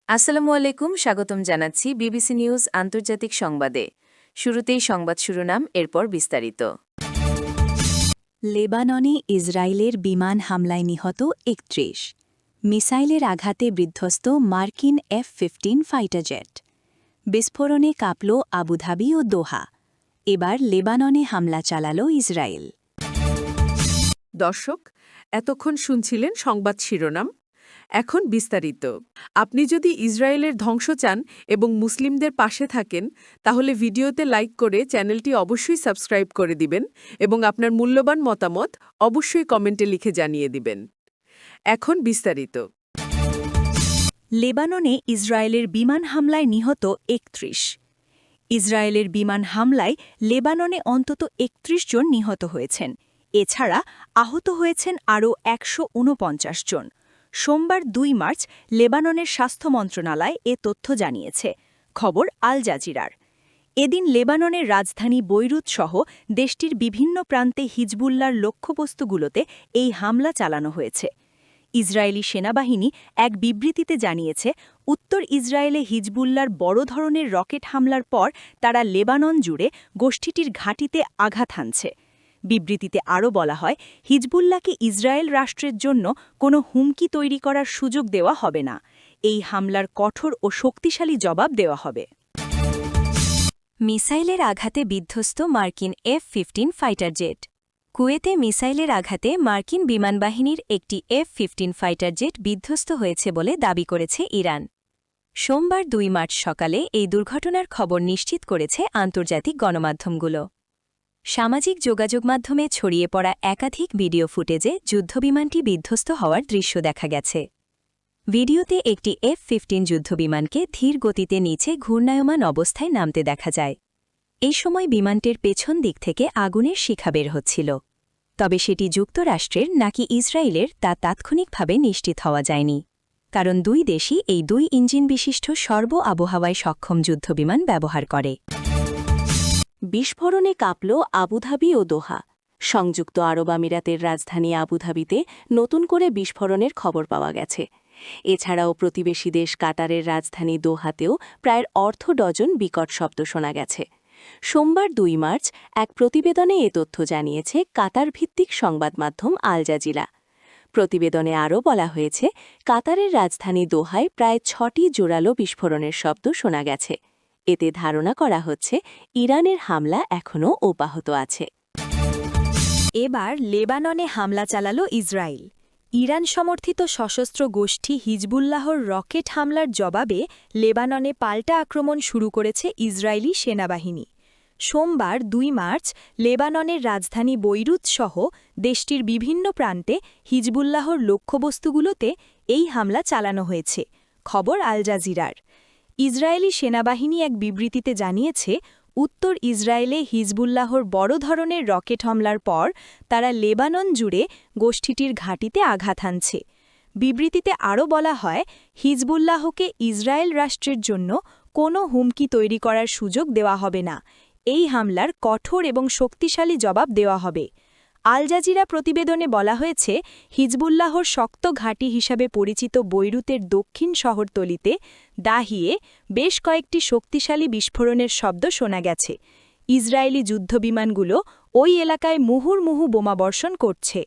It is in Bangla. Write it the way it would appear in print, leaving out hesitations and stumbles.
আসসালামু আলাইকুম, স্বাগতম জানাচ্ছি বিবিসি নিউজ আন্তর্জাতিক সংবাদে। শুরুতেই সংবাদ শিরোনাম, এরপর বিস্তারিত। লেবাননে ইসরায়েলের বিমান হামলায় নিহত ৩১, মিসাইলের আঘাতে বিধ্বস্ত মার্কিন F-15 ফাইটার জেট, বিস্ফোরণে কাঁপল আবুধাবি ও দোহা, এবার লেবাননে হামলা চালাল ইসরায়েল। দর্শক, এতক্ষণ শুনছিলেন সংবাদ শিরোনাম। এখন বিস্তারিত। আপনি যদি ইসরায়েলের ধ্বংস চান এবং মুসলিমদের পাশে থাকেন, তাহলে ভিডিওতে লাইক করে চ্যানেলটি অবশ্যই সাবস্ক্রাইব করে দিবেন এবং আপনার মূল্যবান মতামত অবশ্যই কমেন্টে লিখে জানিয়ে দিবেন। এখন বিস্তারিত। লেবাননে ইসরায়েলের বিমান হামলায় নিহত ৩১। ইসরায়েলের বিমান হামলায় লেবাননে অন্তত ৩১ জন নিহত হয়েছেন। এছাড়া আহত হয়েছেন আরও ১৪৯ জন। সোমবার ২ মার্চ লেবাননের স্বাস্থ্য মন্ত্রণালয় এ তথ্য জানিয়েছে। খবর আল জাজিরার। এদিন লেবাননের রাজধানী বৈরুত সহ দেশটির বিভিন্ন প্রান্তে হিজবুল্লার লক্ষ্যবস্তুগুলোতে এই হামলা চালানো হয়েছে। ইসরায়েলি সেনাবাহিনী এক বিবৃতিতে জানিয়েছে, উত্তর ইসরায়েলে হিজবুল্লার বড় ধরনের রকেট হামলার পর তারা লেবানন জুড়ে গোষ্ঠীটির ঘাঁটিতে আঘাত হানছে। বিবৃতিতে আরও বলা হয়, হিজবুল্লাহকে ইসরায়েল রাষ্ট্রের জন্য কোনো হুমকি তৈরি করার সুযোগ দেওয়া হবে না। এই হামলার কঠোর ও শক্তিশালী জবাব দেওয়া হবে। মিসাইলের আঘাতে বিধ্বস্ত মার্কিন F-15 ফাইটার জেট। কুয়েতে মিসাইলের আঘাতে মার্কিন বিমানবাহিনীর একটি F-15 ফাইটার জেট বিধ্বস্ত হয়েছে বলে দাবি করেছে ইরান। সোমবার ২ মার্চ সকালে এই দুর্ঘটনার খবর নিশ্চিত করেছে আন্তর্জাতিক গণমাধ্যমগুলো। সামাজিক যোগাযোগ মাধ্যমে ছড়িয়ে পড়া একাধিক ভিডিও ফুটেজে যুদ্ধবিমানটি বিধ্বস্ত হওয়ার দৃশ্য দেখা গেছে। ভিডিওতে একটি F-15 যুদ্ধবিমানকে ধীর গতিতে নিচে ঘূর্ণায়মান অবস্থায় নামতে দেখা যায়। এই সময় বিমানটির পেছন দিক থেকে আগুনের শিখা বের হচ্ছিল। তবে সেটি যুক্তরাষ্ট্রের নাকি ইসরায়েলের তা তাৎক্ষণিকভাবে নিশ্চিত হওয়া যায়নি, কারণ দুই দেশই এই ২ ইঞ্জিন বিশিষ্ট সর্ব আবহাওয়ায় সক্ষম যুদ্ধবিমান ব্যবহার করে। বিস্ফোরণে কাঁপল আবুধাবি ও দোহা। সংযুক্ত আরব আমিরাতের রাজধানী আবুধাবিতে নতুন করে বিস্ফোরণের খবর পাওয়া গেছে। এছাড়াও প্রতিবেশী দেশ কাতারের রাজধানী দোহাতেও প্রায় অর্ধ ডজন বিকট শব্দ শোনা গেছে। সোমবার ২ মার্চ এক প্রতিবেদনে এ তথ্য জানিয়েছে কাতার ভিত্তিক সংবাদ মাধ্যম আল জাজিরা। প্রতিবেদনে আরও বলা হয়েছে, কাতারের রাজধানী দোহায় প্রায় ৬টি জোরালো বিস্ফোরণের শব্দ শোনা গেছে। এতে ধারণা করা হচ্ছে ইরানের হামলা এখনও অব্যাহত আছে। এবার লেবাননে হামলা চালাল ইসরায়েল। ইরান সমর্থিত সশস্ত্র গোষ্ঠী হিজবুল্লাহর রকেট হামলার জবাবে লেবাননে পাল্টা আক্রমণ শুরু করেছে ইসরায়েলি সেনাবাহিনী। সোমবার ২ মার্চ লেবাননের রাজধানী বৈরুত সহ দেশটির বিভিন্ন প্রান্তে হিজবুল্লাহর লক্ষ্যবস্তুগুলোতে এই হামলা চালানো হয়েছে। খবর আল জাজিরার। ইসরায়েলি সেনাবাহিনী এক বিবৃতিতে জানিয়েছে, উত্তর ইসরায়েলে হিজবুল্লাহর বড় ধরনের রকেট হামলার পর তারা লেবানন জুড়ে গোষ্ঠীটির ঘাঁটিতে আঘাত হানছে। বিবৃতিতে আরও বলা হয়, হিজবুল্লাহকে ইসরায়েল রাষ্ট্রের জন্য কোনো হুমকি তৈরি করার সুযোগ দেওয়া হবে না। এই হামলার কঠোর এবং শক্তিশালী জবাব দেওয়া হবে। আল জাজিরা প্রতিবেদনে বলা হয়েছে, হিজবুল্লাহর শক্ত ঘাঁটি হিসাবে পরিচিত বৈরুতের দক্ষিণ শহরতলিতে দাহিয়ে বেশ কয়েকটি শক্তিশালী বিস্ফোরণের শব্দ শোনা গেছে। ইসরায়েলি যুদ্ধবিমানগুলো ওই এলাকায় মুহুর্মুহু বোমাবর্ষণ করছে।